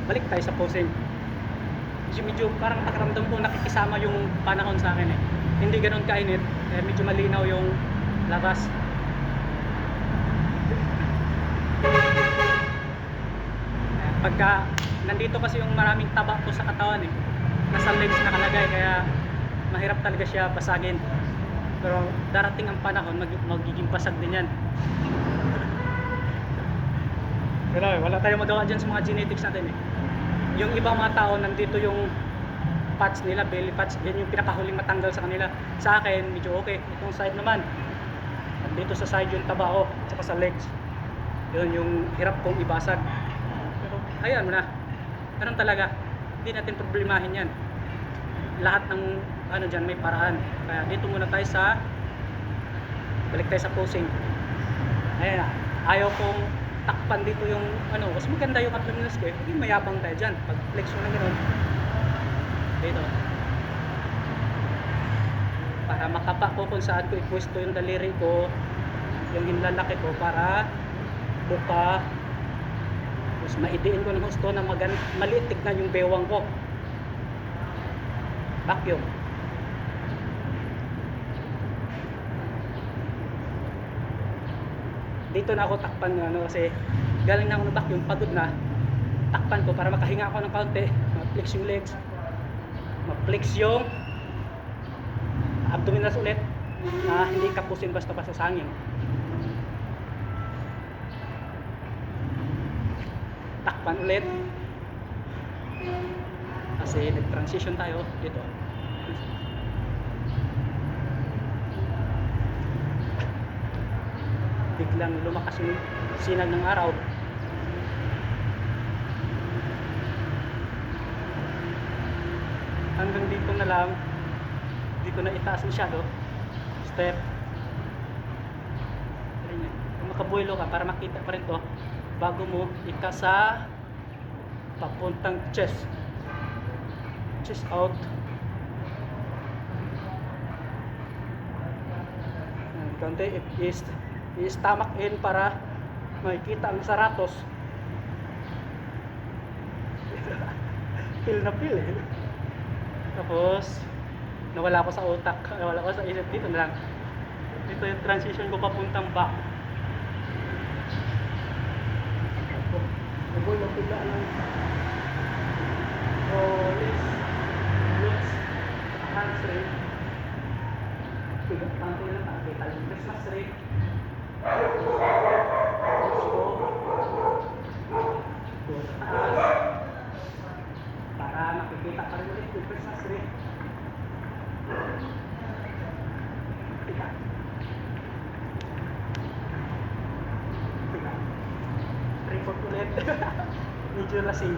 balik tayo sa posing. Medyo parang pakiramdam ko nakikisama yung panahon sa akin eh. Hindi ganoon kainit, medyo malinaw yung labas. Pagka nandito kasi yung maraming taba ko sa katawan eh, nasa lens nakalagay, kaya mahirap talaga siya basagin. Pero darating ang panahon, magiging basag din yan. Pero wala tayong magawa dyan sa mga genetics natin eh. Yung ibang mga tao, nandito yung patch nila, belly patch, yan yung pinakahuling matanggal sa kanila. Sa akin, medyo okay. Itong side naman, nandito sa side yung taba ko, tsaka sa legs. Yun yung hirap kong ibasag. Pero ayan mo na, ganun talaga, hindi natin problemahin yan. Lahat ng ano dyan may paraan. Kaya dito muna tayo sa, balik tayo sa posing. Ayan na, ayaw kong takpan dito yung ano, kasi maganda yung abdominals ko eh, hindi mayabang tayo dyan. Pag flex mo na gano'n dito, para makapa ko kung saan ko ipwesto yung daliri ko, yung hinlalaki ko, para buka, tapos maidiin ko ng husto na maliit tignan yung bewang ko. Vacuum. Dito na ako takpan ano, kasi galing na ako ng vacuum, pagod na. Takpan ko para makahinga ako ng kaunti, ma-flex yung legs, ma-flex yung abdominals ulit, na hindi kapusin basta-basta sa hangin. Takpan ulit kasi nag-transition tayo dito. Biglang lumakas yung sinag ng araw. Hanggang dito na lang, hindi ko na itaas masyado. Step. Kung makabuelo ka para makita pa rin to, bago mo ikasa papuntang chest. Chest out. Konti i-stomach in para makikita ang saratos. Feel na feel eh. Tapos nawala ko sa utak, nawala ko sa isip. Dito na lang, dito yung transition ko papuntang back. Nabulo pila ng rollers, glutes, hamstring. Pigat panty lang, nakakita yung Christmas tree. Para makikita pa rin ulit yung Christmas tree. Report ulit. Medyo lasing.